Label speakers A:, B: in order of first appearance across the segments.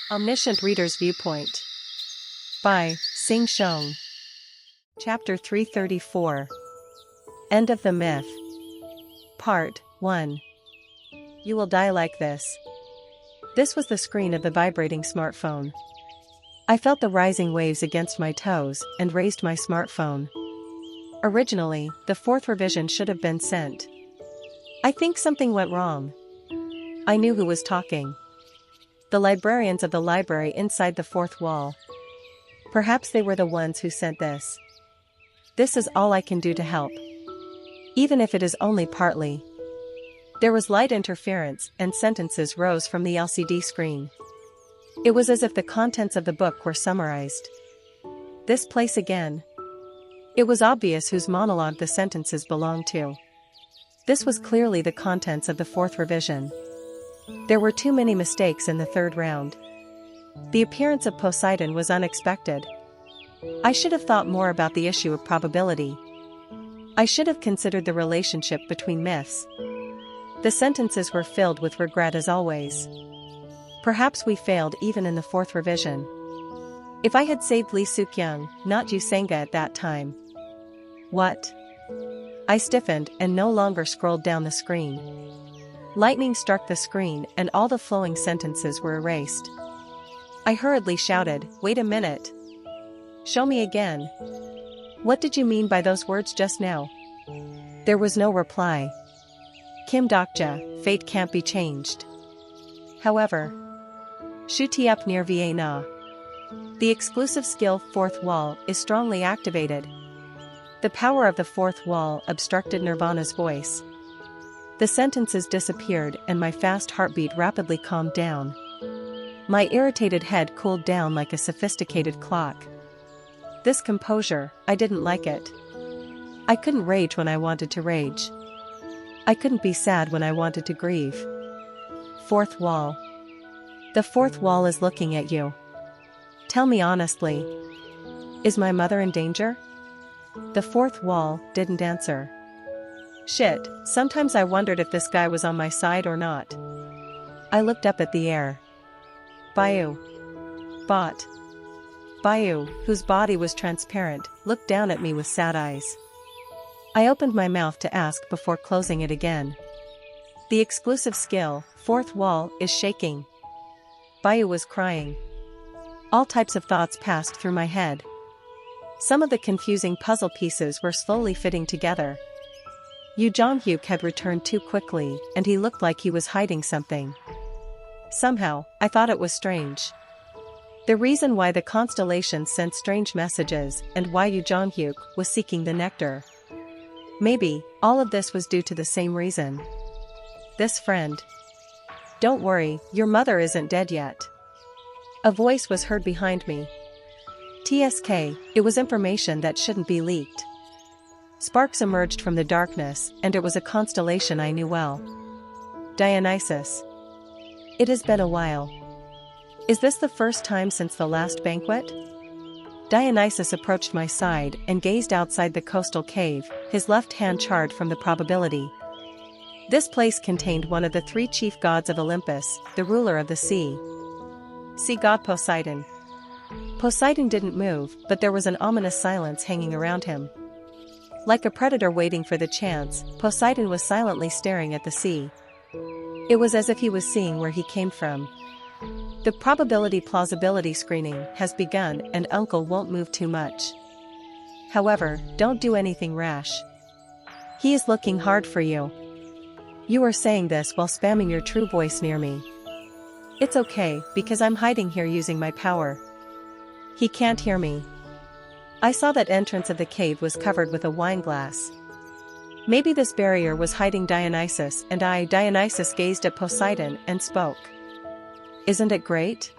A: Omniscient Reader's Viewpoint by Sing Shong. Chapter 334. End of the Myth. Part 1. You will die like this. This was the screen of the vibrating smartphone. I felt the rising waves against my toes and raised my smartphone. Originally, the fourth revision should have been sent. I think something went wrong. I knew who was talking. The librarians of the library inside the fourth wall. Perhaps they were the ones who sent this. This is all I can do to help. Even if it is only partly. There was light interference and sentences rose from the LCD screen. It was as if the contents of the book were summarized. This place again. It was obvious whose monologue the sentences belonged to. This was clearly the contents of the fourth revision. There were too many mistakes in the third round. The appearance of Poseidon was unexpected. I should have thought more about the issue of probability. I should have considered the relationship between myths. The sentences were filled with regret as always. Perhaps we failed even in the fourth revision. If I had saved Lee Suk-young, not Yu Senga at that time. What? I stiffened and no longer scrolled down the screen. Lightning struck the screen and all the flowing sentences were erased. I hurriedly shouted, "Wait a minute. Show me again. What did you mean by those words just now?" There was no reply. Kim Dokja, fate can't be changed. However, Shuti up near Vienna. The exclusive skill fourth wall is strongly activated. The power of the fourth wall obstructed Nirvana's voice. The sentences disappeared and my fast heartbeat rapidly calmed down. My irritated head cooled down like a sophisticated clock. This composure, I didn't like it. I couldn't rage when I wanted to rage. I couldn't be sad when I wanted to grieve. Fourth wall. The fourth wall is looking at you. Tell me honestly. Is my mother in danger? The fourth wall didn't answer. Shit, sometimes I wondered if this guy was on my side or not. I looked up at the air. Bayu. Bot. Bayu, whose body was transparent, looked down at me with sad eyes. I opened my mouth to ask before closing it again. The exclusive skill, fourth wall, is shaking. Bayu was crying. All types of thoughts passed through my head. Some of the confusing puzzle pieces were slowly fitting together. Yu Jong-hyuk had returned too quickly, and he looked like he was hiding something. Somehow, I thought it was strange. The reason why the constellations sent strange messages and why Yu Jong-hyuk was seeking the nectar. Maybe, all of this was due to the same reason. This friend. Don't worry, your mother isn't dead yet. A voice was heard behind me. TSK, it was information that shouldn't be leaked. Sparks emerged from the darkness, and it was a constellation I knew well. Dionysus. It has been a while. Is this the first time since the last banquet? Dionysus approached my side and gazed outside the coastal cave, his left hand charred from the probability. This place contained one of the three chief gods of Olympus, the ruler of the sea. Sea god Poseidon. Poseidon didn't move, but there was an ominous silence hanging around him. Like a predator waiting for the chance, Poseidon was silently staring at the sea. It was as if he was seeing where he came from. The probability-plausibility screening has begun and Uncle won't move too much. However, don't do anything rash. He is looking hard for you. You are saying this while spamming your true voice near me. It's okay, because I'm hiding here using my power. He can't hear me. I saw that entrance of the cave was covered with a wine glass. Maybe this barrier was hiding Dionysus, and Dionysus gazed at Poseidon and spoke. Isn't it great?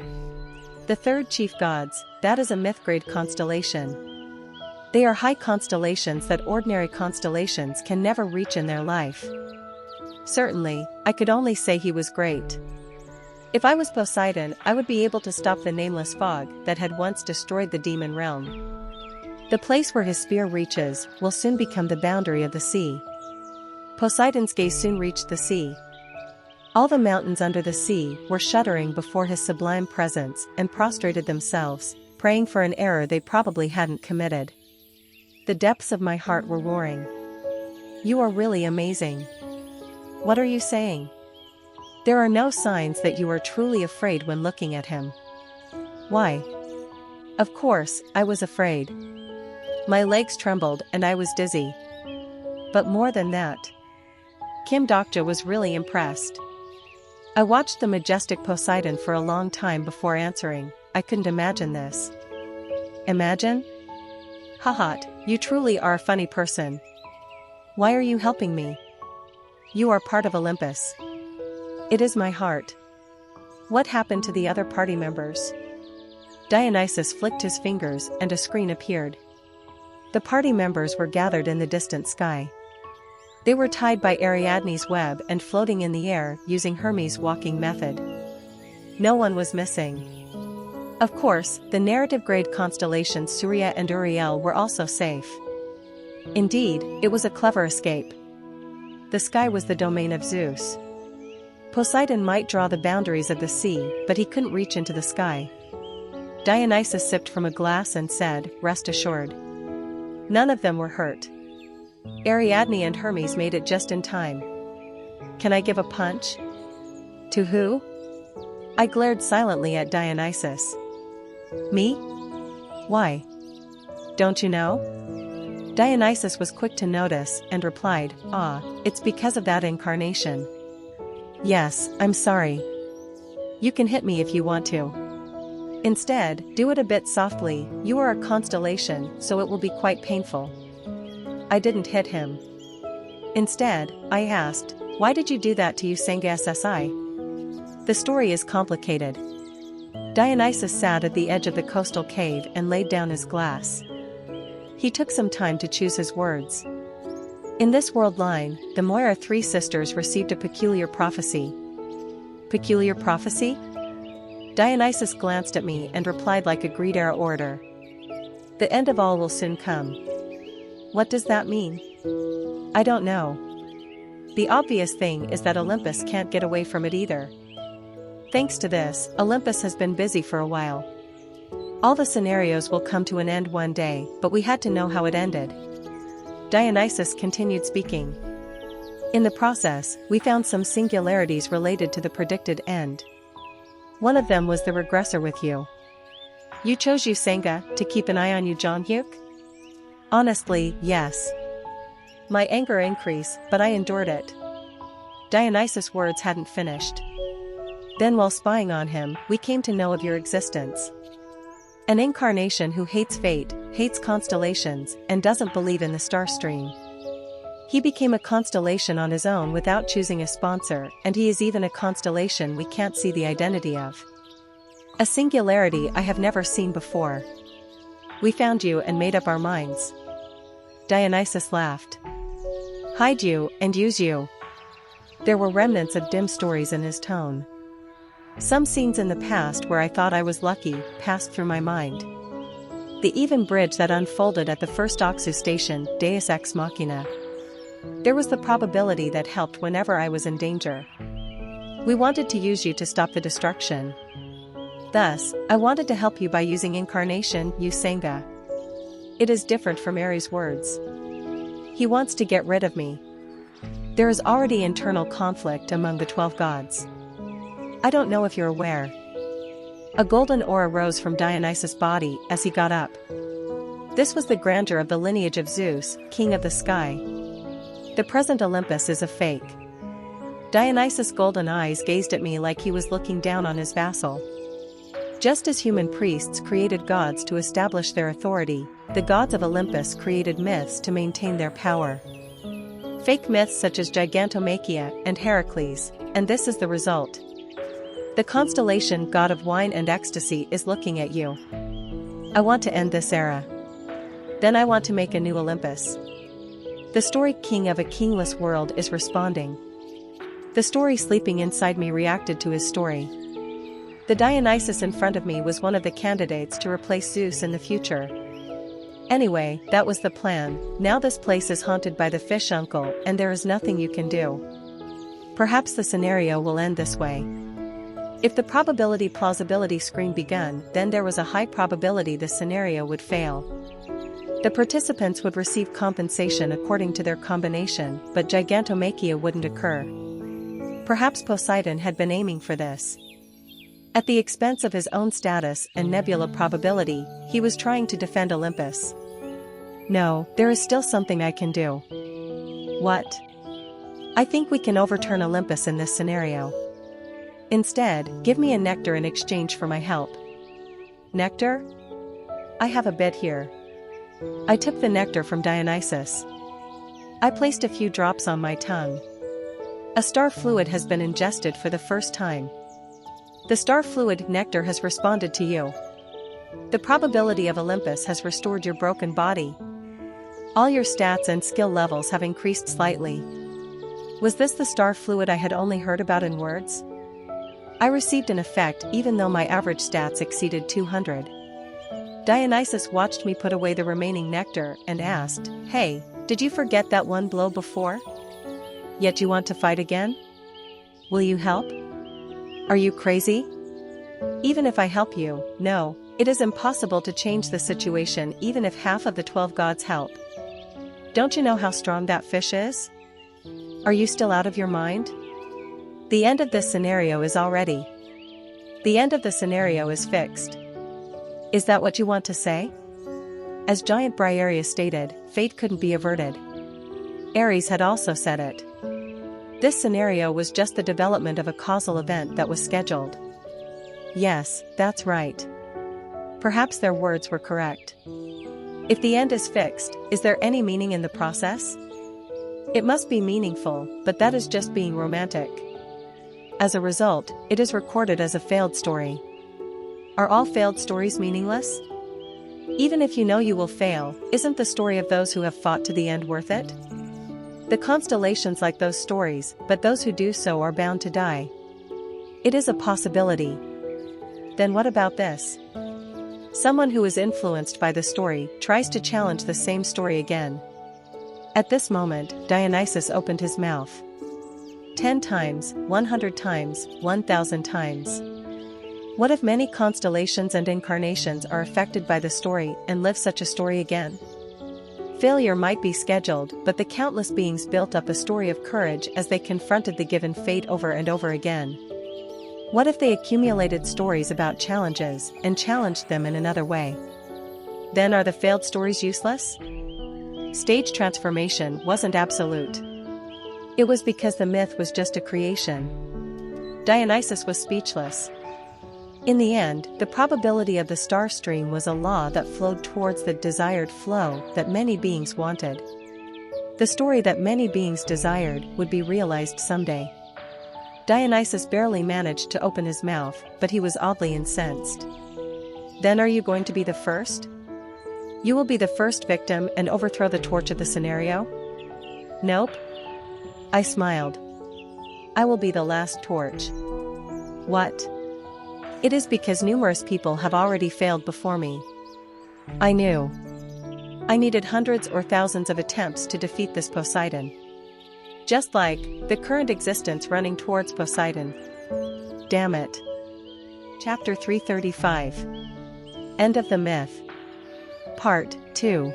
A: The third chief gods, that is a myth-grade constellation. They are high constellations that ordinary constellations can never reach in their life. Certainly, I could only say he was great. If I was Poseidon, I would be able to stop the nameless fog that had once destroyed the demon realm. The place where his spear reaches will soon become the boundary of the sea. Poseidon's gaze soon reached the sea. All the mountains under the sea were shuddering before his sublime presence and prostrated themselves, praying for an error they probably hadn't committed. The depths of my heart were roaring. You are really amazing. What are you saying? There are no signs that you are truly afraid when looking at him. Why? Of course, I was afraid. My legs trembled and I was dizzy. But more than that, Kim Dokja was really impressed. I watched the majestic Poseidon for a long time before answering. I couldn't imagine this. Imagine? Haha, you truly are a funny person. Why are you helping me? You are part of Olympus. It is my heart. What happened to the other party members? Dionysus flicked his fingers and a screen appeared. The party members were gathered in the distant sky. They were tied by Ariadne's web and floating in the air using Hermes' walking method. No one was missing. Of course, the narrative-grade constellations Surya and Uriel were also safe. Indeed, it was a clever escape. The sky was the domain of Zeus. Poseidon might draw the boundaries of the sea, but he couldn't reach into the sky. Dionysus sipped from a glass and said, "Rest assured. None of them were hurt. Ariadne and Hermes made it just in time. Can I give a punch?" To who? I glared silently at Dionysus. Me? Why? Don't you know? Dionysus was quick to notice and replied, it's because of that incarnation. Yes, I'm sorry. You can hit me if you want to. Instead, do it a bit softly. You are a constellation, so it will be quite painful. I didn't hit him. Instead, I asked, why did you do that to Usanga SSI? The story is complicated. Dionysus sat at the edge of the coastal cave and laid down his glass. He took some time to choose his words. In this world line, the Moira three sisters received a peculiar prophecy. Peculiar prophecy? Dionysus glanced at me and replied like a Greek-era orator. The end of all will soon come. What does that mean? I don't know. The obvious thing is that Olympus can't get away from it either. Thanks to this, Olympus has been busy for a while. All the scenarios will come to an end one day, but we had to know how it ended. Dionysus continued speaking. In the process, we found some singularities related to the predicted end. One of them was the regressor with you. You chose Usanga to keep an eye on you, Jonghyuk? Honestly, yes. My anger increased, but I endured it. Dionysus' words hadn't finished. Then while spying on him, we came to know of your existence. An incarnation who hates fate, hates constellations, and doesn't believe in the star stream. He became a constellation on his own without choosing a sponsor, and he is even a constellation we can't see the identity of. A singularity I have never seen before. We found you and made up our minds. Dionysus laughed. Hide you and use you. There were remnants of dim stories in his tone. Some scenes in the past where I thought I was lucky passed through my mind. The even bridge that unfolded at the first Oxu station, Deus Ex Machina. There was the probability that helped whenever I was in danger. We wanted to use you to stop the destruction. Thus, I wanted to help you by using incarnation, Usanga. It is different from Ares' words. He wants to get rid of me. There is already internal conflict among the 12 gods. I don't know if you're aware. A golden aura rose from Dionysus' body as he got up. This was the grandeur of the lineage of Zeus, king of the sky. The present Olympus is a fake. Dionysus' golden eyes gazed at me like he was looking down on his vassal. Just as human priests created gods to establish their authority, the gods of Olympus created myths to maintain their power. Fake myths such as Gigantomachia and Heracles, and this is the result. The constellation god of wine and ecstasy is looking at you. I want to end this era. Then I want to make a new Olympus. The story king of a kingless world is responding. The story sleeping inside me reacted to his story. The Dionysus in front of me was one of the candidates to replace Zeus in the future. Anyway, that was the plan. Now this place is haunted by the fish uncle and there is nothing you can do. Perhaps the scenario will end this way. If the probability plausibility screen begun, then there was a high probability the scenario would fail. The participants would receive compensation according to their combination, but gigantomachia wouldn't occur. Perhaps Poseidon had been aiming for this. At the expense of his own status and nebula probability, he was trying to defend Olympus. No, there is still something I can do. What? I think we can overturn Olympus in this scenario. Instead, give me a nectar in exchange for my help. Nectar? I have a bit here. I took the nectar from Dionysus. I placed a few drops on my tongue. A star fluid has been ingested for the first time. The star fluid nectar has responded to you. The probability of Olympus has restored your broken body. All your stats and skill levels have increased slightly. Was this the star fluid I had only heard about in words? I received an effect even though my average stats exceeded 200. Dionysus watched me put away the remaining nectar and asked, "Hey, did you forget that one blow before? Yet you want to fight again? Will you help? Are you crazy? Even if I help you, no, it is impossible to change the situation even if half of the 12 gods help. Don't you know how strong that fish is? Are you still out of your mind? The end of this scenario is already. The end of the scenario is fixed. Is that what you want to say?" As giant Briareus stated, fate couldn't be averted. Ares had also said it. This scenario was just the development of a causal event that was scheduled. Yes, that's right. Perhaps their words were correct. If the end is fixed, is there any meaning in the process? It must be meaningful, but that is just being romantic. As a result, it is recorded as a failed story. Are all failed stories meaningless? Even if you know you will fail, isn't the story of those who have fought to the end worth it? The constellations like those stories, but those who do so are bound to die. It is a possibility. Then what about this? Someone who is influenced by the story tries to challenge the same story again. At this moment, Dionysus opened his mouth. 10 times, 100 times, 1,000 times. What if many constellations and incarnations are affected by the story and live such a story again? Failure might be scheduled, but the countless beings built up a story of courage as they confronted the given fate over and over again. What if they accumulated stories about challenges and challenged them in another way? Then are the failed stories useless? Stage transformation wasn't absolute. It was because the myth was just a creation. Dionysus was speechless. In the end, the probability of the star stream was a law that flowed towards the desired flow that many beings wanted. The story that many beings desired would be realized someday. Dionysus barely managed to open his mouth, but he was oddly incensed. Then are you going to be the first? You will be the first victim and overthrow the torch of the scenario? Nope. I smiled. I will be the last torch. What? It is because numerous people have already failed before me. I knew. I needed hundreds or thousands of attempts to defeat this Poseidon. Just like the current existence running towards Poseidon. Damn it. Chapter 335. End of the myth. Part 2.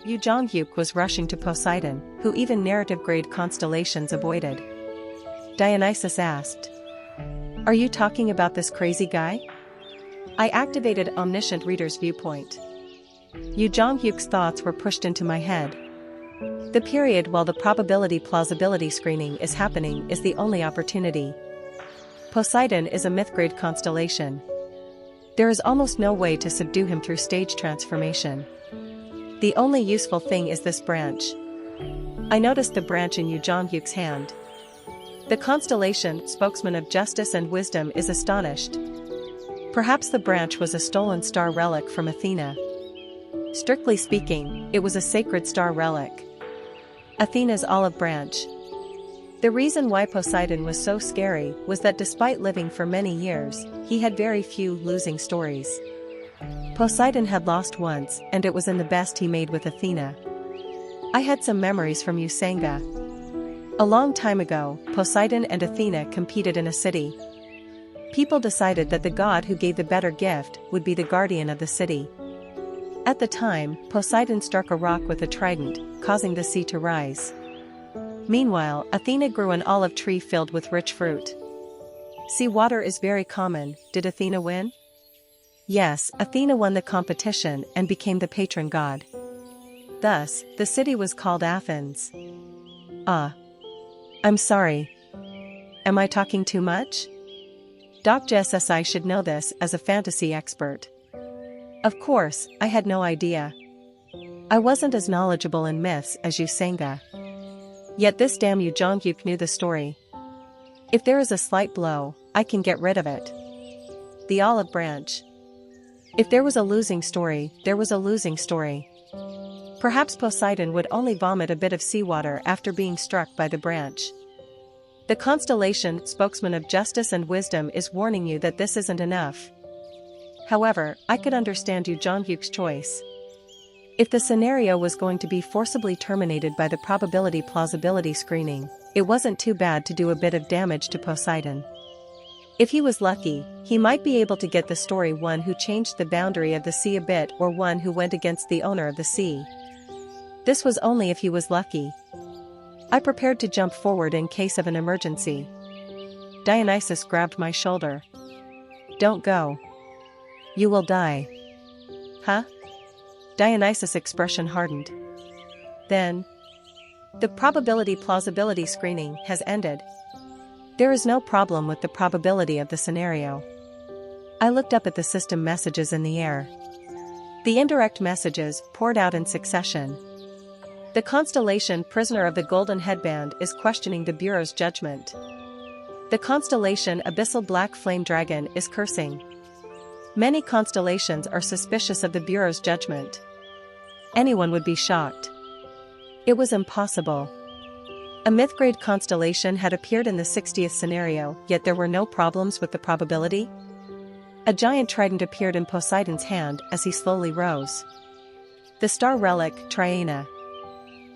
A: Yu Jongyuk was rushing to Poseidon, who even narrative-grade constellations avoided. Dionysus asked, "Are you talking about this crazy guy?" I activated Omniscient Reader's Viewpoint. Yu Jongyuk's thoughts were pushed into my head. The period while the probability plausibility screening is happening is the only opportunity. Poseidon is a myth-grade constellation. There is almost no way to subdue him through stage transformation. The only useful thing is this branch. I noticed the branch in Yu Jongyuk's hand. The constellation, spokesman of justice and wisdom, is astonished. Perhaps the branch was a stolen star relic from Athena. Strictly speaking, it was a sacred star relic. Athena's olive branch. The reason why Poseidon was so scary was that despite living for many years, he had very few losing stories. Poseidon had lost once, and it was in the best he made with Athena. I had some memories from Usanga. A long time ago, Poseidon and Athena competed in a city. People decided that the god who gave the better gift would be the guardian of the city. At the time, Poseidon struck a rock with a trident, causing the sea to rise. Meanwhile, Athena grew an olive tree filled with rich fruit. Sea water is very common. Did Athena win? Yes, Athena won the competition and became the patron god. Thus, the city was called Athens. I'm sorry. Am I talking too much? Dr. SSI should know this as a fantasy expert. Of course, I had no idea. I wasn't as knowledgeable in myths as you Sangha. Yet this damn Yu Jongyuk knew the story. If there is a slight blow, I can get rid of it. The olive branch. If there was a losing story, there was a losing story. Perhaps Poseidon would only vomit a bit of seawater after being struck by the branch. The constellation, spokesman of justice and wisdom, is warning you that this isn't enough. However, I could understand Yu Jongyuk's choice. If the scenario was going to be forcibly terminated by the probability plausibility screening, it wasn't too bad to do a bit of damage to Poseidon. If he was lucky, he might be able to get the story one who changed the boundary of the sea a bit or one who went against the owner of the sea. This was only if he was lucky. I prepared to jump forward in case of an emergency. Dionysus grabbed my shoulder. Don't go. You will die. Huh? Dionysus' expression hardened. Then, the probability plausibility screening has ended. There is no problem with the probability of the scenario. I looked up at the system messages in the air. The indirect messages poured out in succession. The constellation Prisoner of the Golden Headband is questioning the Bureau's judgment. The constellation Abyssal Black Flame Dragon is cursing. Many constellations are suspicious of the Bureau's judgment. Anyone would be shocked. It was impossible. A myth-grade constellation had appeared in the 60th scenario, yet there were no problems with the probability. A giant trident appeared in Poseidon's hand as he slowly rose. The star relic, Triana.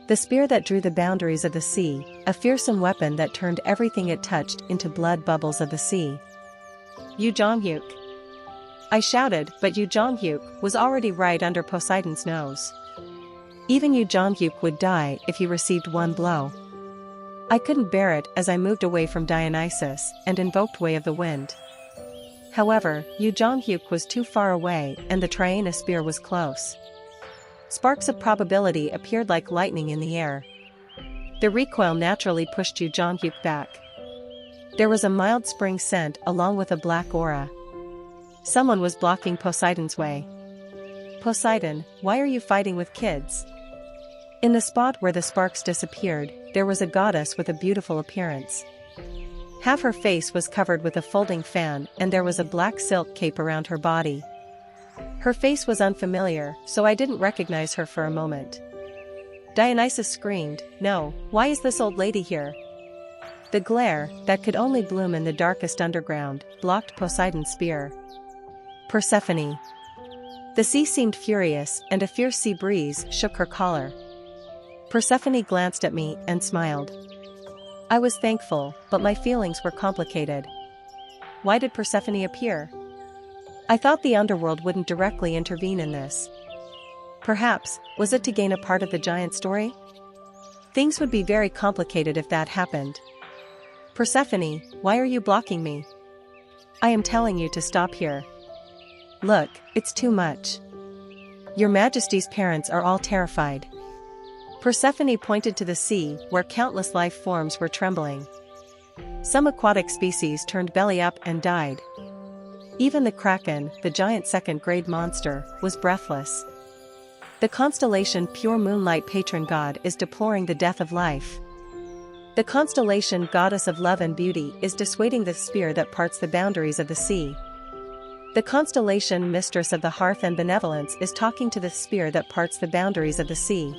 A: The spear that drew the boundaries of the sea, a fearsome weapon that turned everything it touched into blood bubbles of the sea. Yu Jongyuk. I shouted, but Yu Jongyuk was already right under Poseidon's nose. Even Yu Jongyuk would die if he received one blow. I couldn't bear it as I moved away from Dionysus and invoked Way of the Wind. However, Yu Jongyuk was too far away and the Triana spear was close. Sparks of probability appeared like lightning in the air. The recoil naturally pushed Yu Jongyuk back. There was a mild spring scent along with a black aura. Someone was blocking Poseidon's way. Poseidon, why are you fighting with kids? In the spot where the sparks disappeared, there was a goddess with a beautiful appearance. Half her face was covered with a folding fan and there was a black silk cape around her body. Her face was unfamiliar, so I didn't recognize her for a moment. Dionysus screamed, "No, why is this old lady here?" The glare, that could only bloom in the darkest underground, blocked Poseidon's spear. Persephone. The sea seemed furious and a fierce sea breeze shook her collar. Persephone glanced at me and smiled. I was thankful, but my feelings were complicated. Why did Persephone appear? I thought the underworld wouldn't directly intervene in this. Perhaps, was it to gain a part of the giant story? Things would be very complicated if that happened. Persephone, why are you blocking me? I am telling you to stop here. Look, it's too much. Your Majesty's parents are all terrified. Persephone pointed to the sea, where countless life forms were trembling. Some aquatic species turned belly up and died. Even the kraken, the giant second-grade monster, was breathless. The constellation Pure Moonlight Patron God is deploring the death of life. The constellation Goddess of Love and Beauty is dissuading the spear that parts the boundaries of the sea. The constellation Mistress of the Hearth and Benevolence is talking to the spear that parts the boundaries of the sea.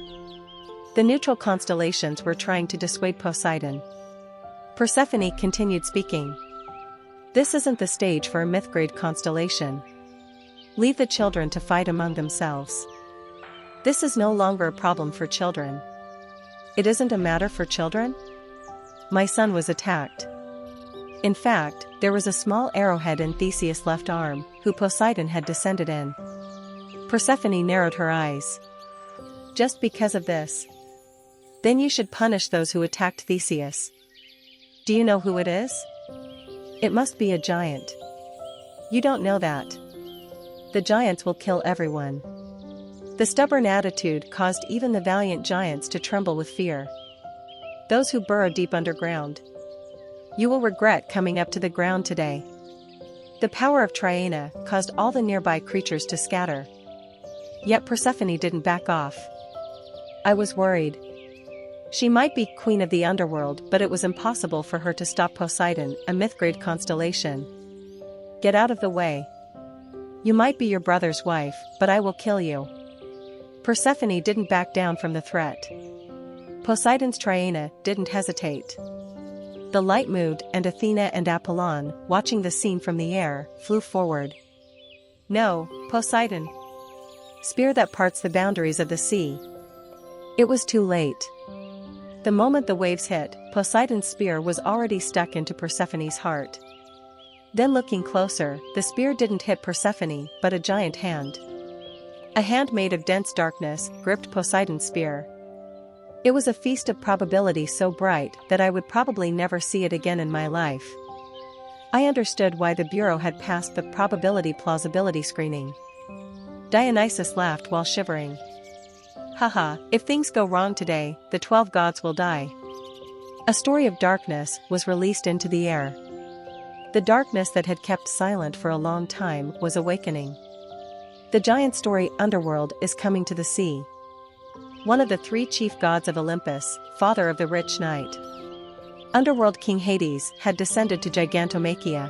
A: The neutral constellations were trying to dissuade Poseidon. Persephone continued speaking. This isn't the stage for a myth-grade constellation. Leave the children to fight among themselves. This is no longer a problem for children. It isn't a matter for children? my son was attacked. In fact, there was a small arrowhead in Theseus' left arm, who Poseidon had descended in. Persephone narrowed her eyes. Just because of this? Then you should punish those who attacked Theseus. Do you know who it is? It must be a giant. You don't know that. The giants will kill everyone. The stubborn attitude caused even the valiant giants to tremble with fear. Those who burrow deep underground. You will regret coming up to the ground today. The power of Triana caused all the nearby creatures to scatter. Yet Persephone didn't back off. I was worried. She might be queen of the underworld, but it was impossible for her to stop Poseidon, a myth-grade constellation. Get out of the way. You might be your brother's wife, but I will kill you. Persephone didn't back down from the threat. Poseidon's Triana didn't hesitate. The light moved, and Athena and Apollon, watching the scene from the air, flew forward. No, Poseidon. Spear that parts the boundaries of the sea. It was too late. The moment the waves hit, Poseidon's spear was already stuck into Persephone's heart. Then looking closer, the spear didn't hit Persephone, but a giant hand. A hand made of dense darkness gripped Poseidon's spear. It was a feast of probability so bright that I would probably never see it again in my life. I understood why the Bureau had passed the probability-plausibility screening. Dionysus laughed while shivering. Haha, if things go wrong today, the 12 gods will die. A story of darkness was released into the air. The darkness that had kept silent for a long time was awakening. The giant story Underworld is coming to the sea. One of the 3 chief gods of Olympus, father of the rich knight. Underworld king Hades had descended to Gigantomachia.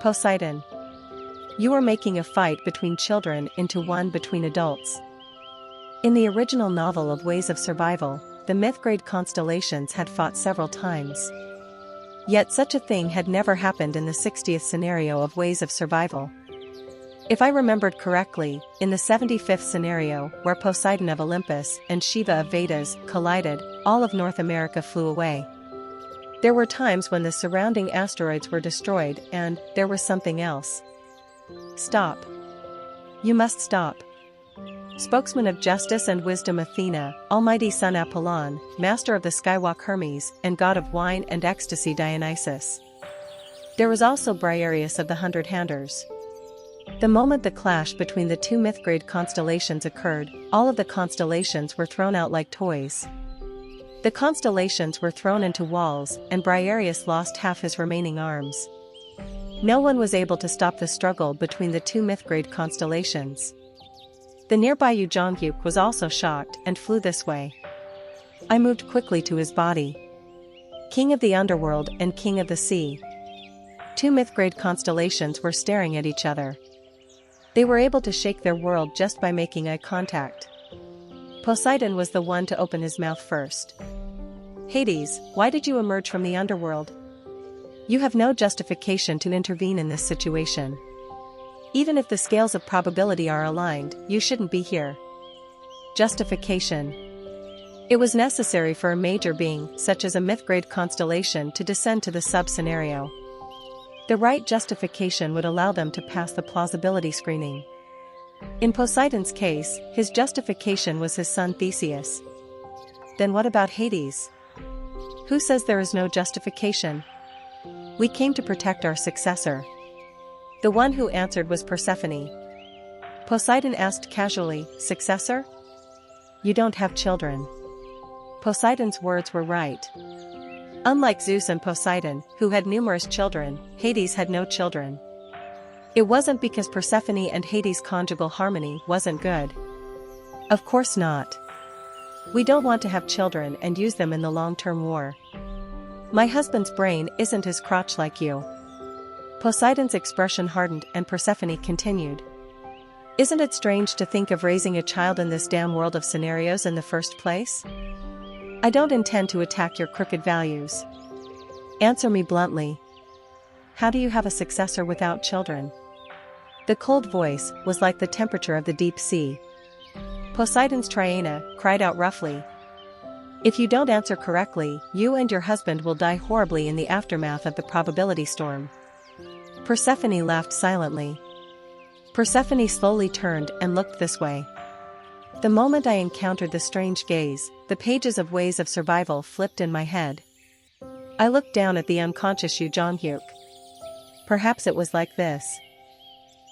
A: Poseidon. You are making a fight between children into one between adults. In the original novel of Ways of Survival, the myth-grade constellations had fought several times. Yet such a thing had never happened in the 60th scenario of Ways of Survival. If I remembered correctly, in the 75th scenario, where Poseidon of Olympus and Shiva of Vedas collided, all of North America flew away. There were times when the surrounding asteroids were destroyed, and there was something else. Stop. You must stop. Spokesman of justice and wisdom Athena, almighty son Apollon, master of the skywalk Hermes, and god of wine and ecstasy Dionysus. There was also Briareus of the 100 Handers. The moment the clash between the 2 myth-grade constellations occurred, all of the constellations were thrown out like toys. The constellations were thrown into walls, and Briareus lost half his remaining arms. No one was able to stop the struggle between the 2 myth-grade constellations. The nearby Ujongyuk was also shocked and flew this way. I moved quickly to his body. King of the underworld and king of the sea. 2 myth-grade constellations were staring at each other. They were able to shake their world just by making eye contact. Poseidon was the one to open his mouth first. Hades, why did you emerge from the underworld? You have no justification to intervene in this situation. Even if the scales of probability are aligned, you shouldn't be here. Justification. It was necessary for a major being, such as a myth-grade constellation, to descend to the sub-scenario. The right justification would allow them to pass the plausibility screening. In Poseidon's case, his justification was his son Theseus. Then what about Hades? Who says there is no justification? We came to protect our successor. The one who answered was Persephone. Poseidon asked casually, successor? You don't have children. Poseidon's words were right. Unlike Zeus and Poseidon, who had numerous children, Hades had no children. It wasn't because Persephone and Hades' conjugal harmony wasn't good. Of course not. We don't want to have children and use them in the long-term war. My husband's brain isn't his crotch like you. Poseidon's expression hardened and Persephone continued. Isn't it strange to think of raising a child in this damn world of scenarios in the first place? I don't intend to attack your crooked values. Answer me bluntly. How do you have a successor without children? The cold voice was like the temperature of the deep sea. Poseidon's Triana cried out roughly. If you don't answer correctly, you and your husband will die horribly in the aftermath of the probability storm." Persephone laughed silently. Persephone slowly turned and looked this way. The moment I encountered the strange gaze, the pages of Ways of Survival flipped in my head. I looked down at the unconscious Yu Jonghyuk. Perhaps it was like this.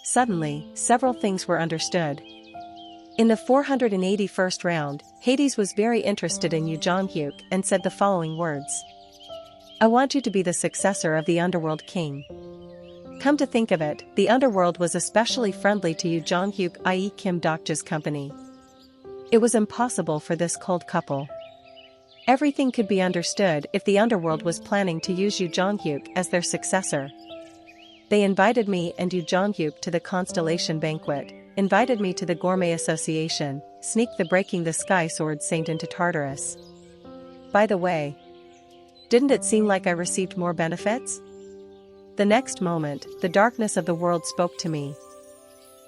A: Suddenly, several things were understood. In the 481st round, Hades was very interested in Yu Jonghyuk and said the following words. "I want you to be the successor of the Underworld King." Come to think of it, the Underworld was especially friendly to Yu Jonghyuk, i.e. Kim Dokja's company. It was impossible for this cold couple. Everything could be understood if the Underworld was planning to use Yu Jonghyuk as their successor. They invited me and Yu Jonghyuk to the Constellation Banquet, invited me to the Gourmet Association, sneaked the Breaking the Sky Sword Saint into Tartarus. By the way, didn't it seem like I received more benefits? The next moment, the darkness of the world spoke to me.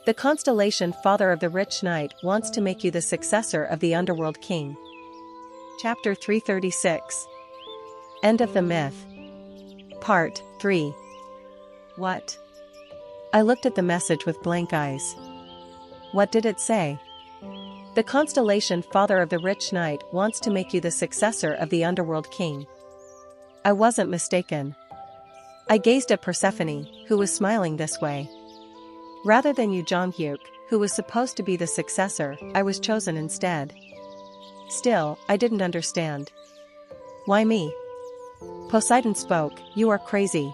A: "The constellation Father of the Rich Knight wants to make you the successor of the Underworld King." Chapter 336. End of the Myth. Part 3. What? I looked at the message with blank eyes. What did it say? "The constellation Father of the Rich Knight wants to make you the successor of the Underworld King." I wasn't mistaken. I gazed at Persephone, who was smiling this way. Rather than Yu Jonghyuk, who was supposed to be the successor, I was chosen instead. Still, I didn't understand. Why me? Poseidon spoke, "You are crazy.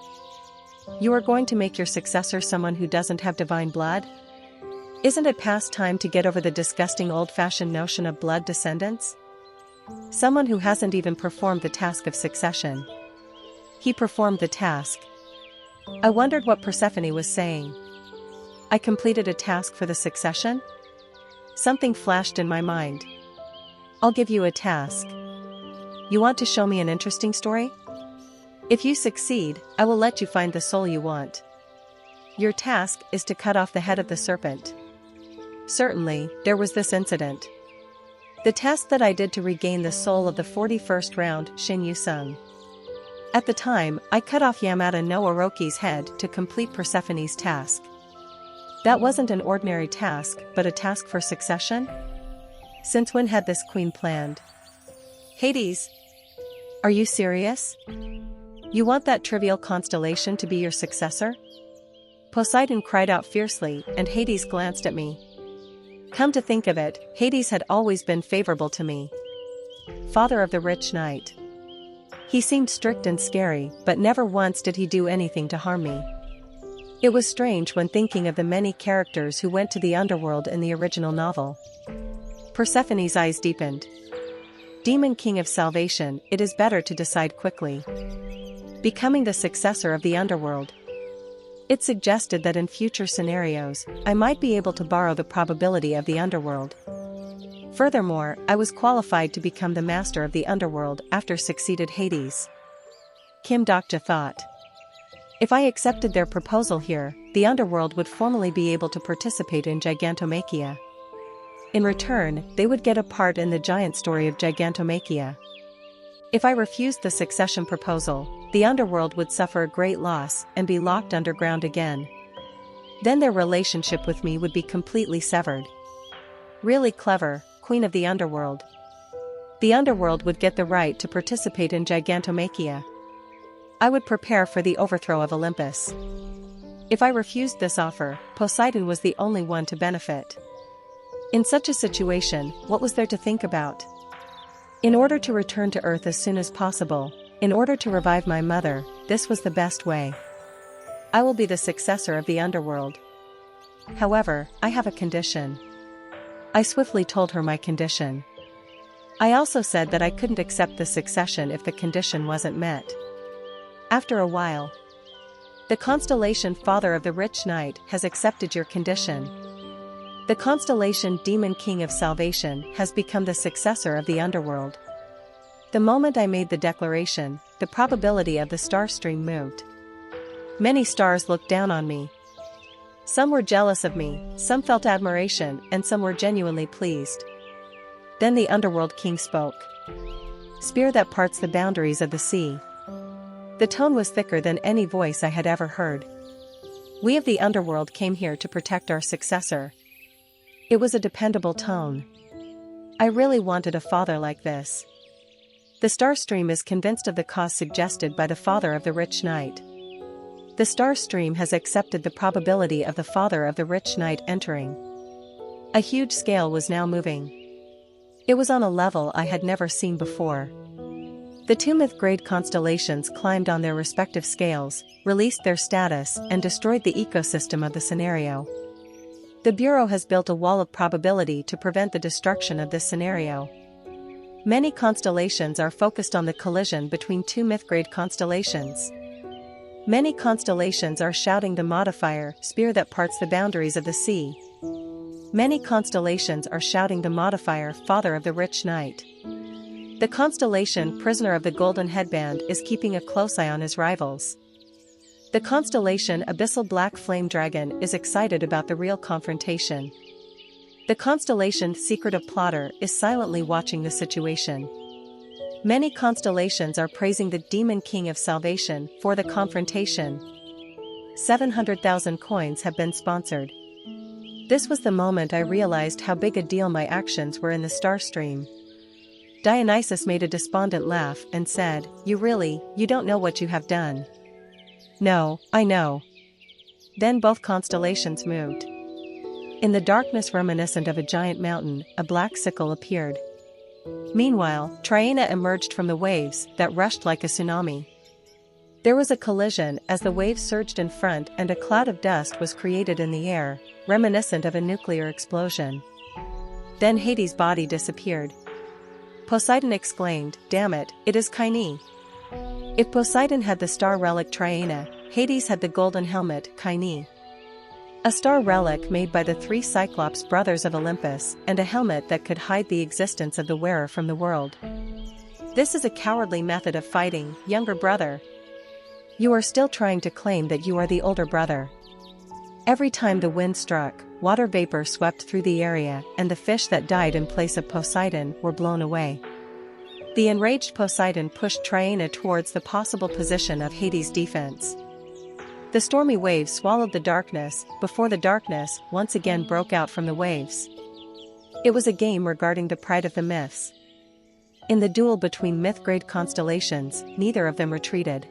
A: You are going to make your successor someone who doesn't have divine blood? Isn't it past time to get over the disgusting old-fashioned notion of blood descendants? Someone who hasn't even performed the task of succession." He performed the task. I wondered what Persephone was saying. I completed a task for the succession? Something flashed in my mind. "I'll give you a task. You want to show me an interesting story? If you succeed, I will let you find the soul you want. Your task is to cut off the head of the serpent." Certainly, there was this incident. The test that I did to regain the soul of the 41st round Shin Yu-sung. At the time, I cut off Yamada no Orochi's head to complete Persephone's task. That wasn't an ordinary task, but a task for succession? Since when had this queen planned? Hades? Are you serious? You want that trivial constellation to be your successor? Poseidon cried out fiercely, and Hades glanced at me. Come to think of it, Hades had always been favorable to me. Father of the Rich Knight. He seemed strict and scary, but never once did he do anything to harm me. It was strange when thinking of the many characters who went to the underworld in the original novel. Persephone's eyes deepened. Demon King of Salvation, it is better to decide quickly. Becoming the successor of the underworld. It suggested that in future scenarios, I might be able to borrow the probability of the underworld. Furthermore, I was qualified to become the master of the underworld after succeeded Hades. Kim Dokja thought. If I accepted their proposal here, the underworld would formally be able to participate in Gigantomachia. In return, they would get a part in the giant story of Gigantomachia. If I refused the succession proposal, the underworld would suffer a great loss and be locked underground again. Then their relationship with me would be completely severed. Really clever, Queen of the Underworld. The underworld would get the right to participate in Gigantomachia. I would prepare for the overthrow of Olympus. If I refused this offer, Poseidon was the only one to benefit. In such a situation, what was there to think about? In order to return to Earth as soon as possible, in order to revive my mother, this was the best way. I will be the successor of the underworld. However, I have a condition. I swiftly told her my condition. I also said that I couldn't accept the succession if the condition wasn't met. After a while, the constellation Father of the Rich Knight has accepted your condition. The constellation Demon King of Salvation has become the successor of the underworld. The moment I made the declaration, the probability of the star stream moved. Many stars looked down on me. Some were jealous of me, some felt admiration, and some were genuinely pleased. Then the underworld king spoke. spear that parts the boundaries of the sea. The tone was thicker than any voice I had ever heard. We of the underworld came here to protect our successor. It was a dependable tone. I really wanted a father like this. The star stream is convinced of the cause suggested by the father of the rich knight. The star stream has accepted the probability of the father of the rich knight entering. A huge scale was now moving. It was on a level I had never seen before. The two myth-grade constellations climbed on their respective scales, released their status, and destroyed the ecosystem of the scenario. The Bureau has built a wall of probability to prevent the destruction of this scenario. Many constellations are focused on the collision between two myth-grade constellations. Many constellations are shouting the modifier, spear that parts the boundaries of the sea. Many constellations are shouting the modifier, father of the rich knight. The constellation, prisoner of the golden headband, is keeping a close eye on his rivals. The constellation, abyssal black flame dragon, is excited about the real confrontation. The constellation, secretive plotter, is silently watching the situation. Many constellations are praising the demon king of salvation for the confrontation. 700,000 coins have been sponsored. This was the moment I realized how big a deal my actions were in the star stream. Dionysus made a despondent laugh and said, you don't know what you have done. No, I know. Then both constellations moved. In the darkness reminiscent of a giant mountain, a black sickle appeared. Meanwhile, Triana emerged from the waves that rushed like a tsunami. There was a collision as the waves surged in front and a cloud of dust was created in the air, reminiscent of a nuclear explosion. Then Hades' body disappeared. Poseidon exclaimed, "Damn it, it is Kaini." If Poseidon had the star relic Triana, Hades had the golden helmet, Kaini. A star relic made by the three Cyclops brothers of Olympus, and a helmet that could hide the existence of the wearer from the world. This is a cowardly method of fighting, younger brother. You are still trying to claim that you are the older brother. Every time the wind struck, water vapor swept through the area, and the fish that died in place of Poseidon were blown away. The enraged Poseidon pushed Triana towards the possible position of Hades' defense. The stormy waves swallowed the darkness, before the darkness once again broke out from the waves. It was a game regarding the pride of the myths. In the duel between myth-grade constellations, neither of them retreated.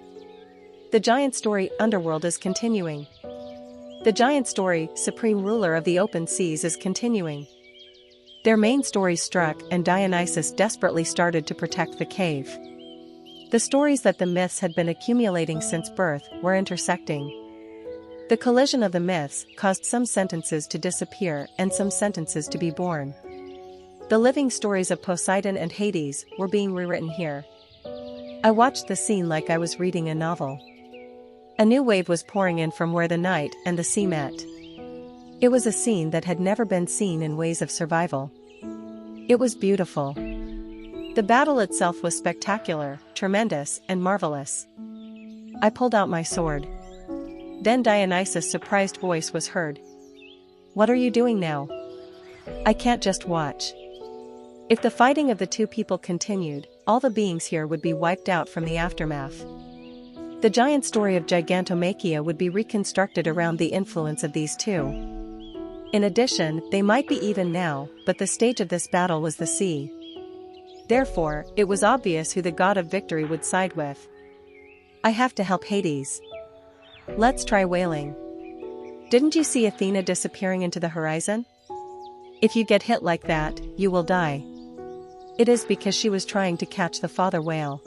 A: The giant story, Underworld, is continuing. The giant story, Supreme Ruler of the Open Seas, is continuing. Their main story struck and Dionysus desperately started to protect the cave. The stories that the myths had been accumulating since birth were intersecting. The collision of the myths caused some sentences to disappear and some sentences to be born. The living stories of Poseidon and Hades were being rewritten here. I watched the scene like I was reading a novel. A new wave was pouring in from where the night and the sea met. It was a scene that had never been seen in ways of survival. It was beautiful. The battle itself was spectacular, tremendous, and marvelous. I pulled out my sword. Then Dionysus' surprised voice was heard. "What are you doing now? I can't just watch." If the fighting of the two people continued, all the beings here would be wiped out from the aftermath. The giant story of Gigantomachia would be reconstructed around the influence of these two. In addition, they might be even now, but the stage of this battle was the sea. Therefore, it was obvious who the god of victory would side with. I have to help Hades. Let's try whaling. Didn't you see Athena disappearing into the horizon? If you get hit like that, you will die. It is because she was trying to catch the father whale.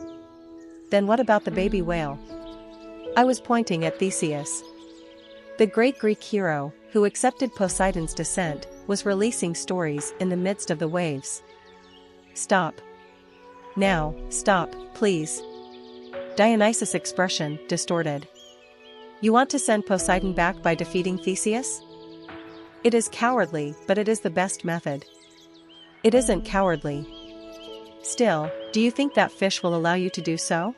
A: Then what about the baby whale? I was pointing at Theseus. The great Greek hero, who accepted Poseidon's descent, was releasing stories in the midst of the waves. Stop. Now, stop, please. Dionysus' expression distorted. You want to send Poseidon back by defeating Theseus? It is cowardly, but it is the best method. It isn't cowardly. Still, do you think that fish will allow you to do so?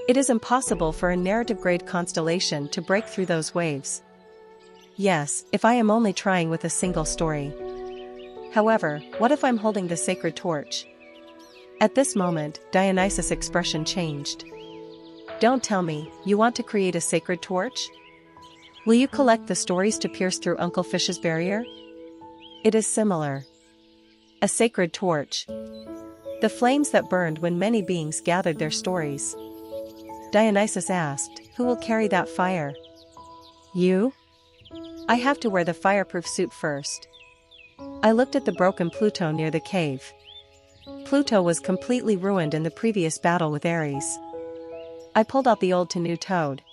A: It is impossible for a narrative-grade constellation to break through those waves. Yes, if I am only trying with a single story. However, what if I'm holding the sacred torch? At this moment, Dionysus' expression changed. Don't tell me, you want to create a sacred torch? Will you collect the stories to pierce through Uncle Fish's barrier? It is similar. A sacred torch. The flames that burned when many beings gathered their stories. Dionysus asked, who will carry that fire? You? I have to wear the fireproof suit first. I looked at the broken Pluto near the cave. Pluto was completely ruined in the previous battle with Ares. I pulled out the old to new toad.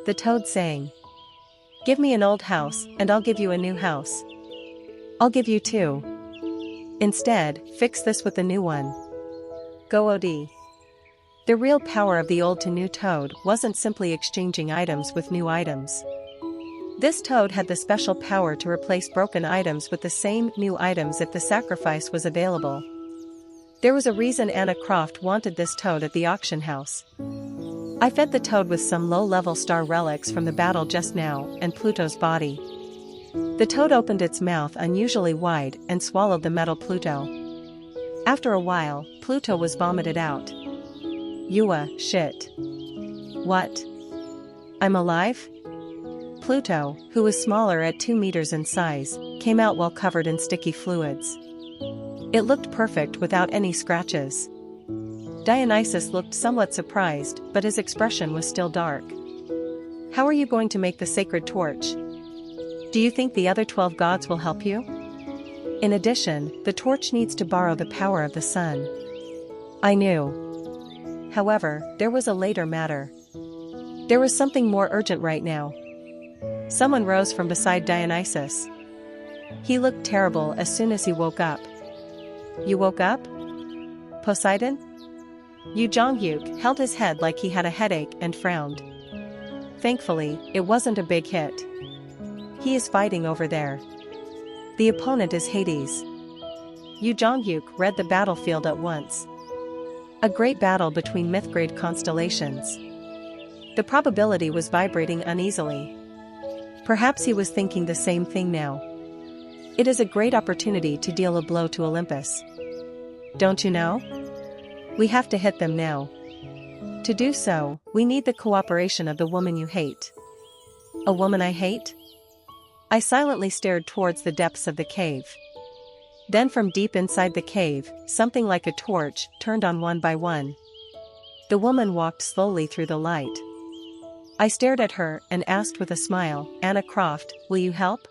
A: The toad sang. Give me an old house, and I'll give you a new house. I'll give you two. Instead, fix this with the new one. Go OD. The real power of the old to new toad wasn't simply exchanging items with new items. This toad had the special power to replace broken items with the same new items if the sacrifice was available. There was a reason Anna Croft wanted this toad at the auction house. I fed the toad with some low-level star relics from the battle just now and Pluto's body. The toad opened its mouth unusually wide and swallowed the metal Pluto. After a while, Pluto was vomited out. Shit. What? I'm alive? Pluto, who was smaller at 2 meters in size, came out while covered in sticky fluids. It looked perfect without any scratches. Dionysus looked somewhat surprised, but his expression was still dark. How are you going to make the sacred torch? Do you think the other 12 gods will help you? In addition, the torch needs to borrow the power of the sun. I knew. However, there was a later matter. There was something more urgent right now. Someone rose from beside Dionysus. He looked terrible as soon as he woke up. You woke up? Poseidon? Yu Jongyuk held his head like he had a headache and frowned. Thankfully, it wasn't a big hit. He is fighting over there. The opponent is Hades. Yu Jongyuk read the battlefield at once. A great battle between myth-grade constellations. The probability was vibrating uneasily. Perhaps he was thinking the same thing now. It is a great opportunity to deal a blow to Olympus. Don't you know? We have to hit them now. To do so, we need the cooperation of the woman you hate. A woman I hate? I silently stared towards the depths of the cave. Then from deep inside the cave, something like a torch turned on one by one. The woman walked slowly through the light. I stared at her and asked with a smile, Anna Croft, will you help?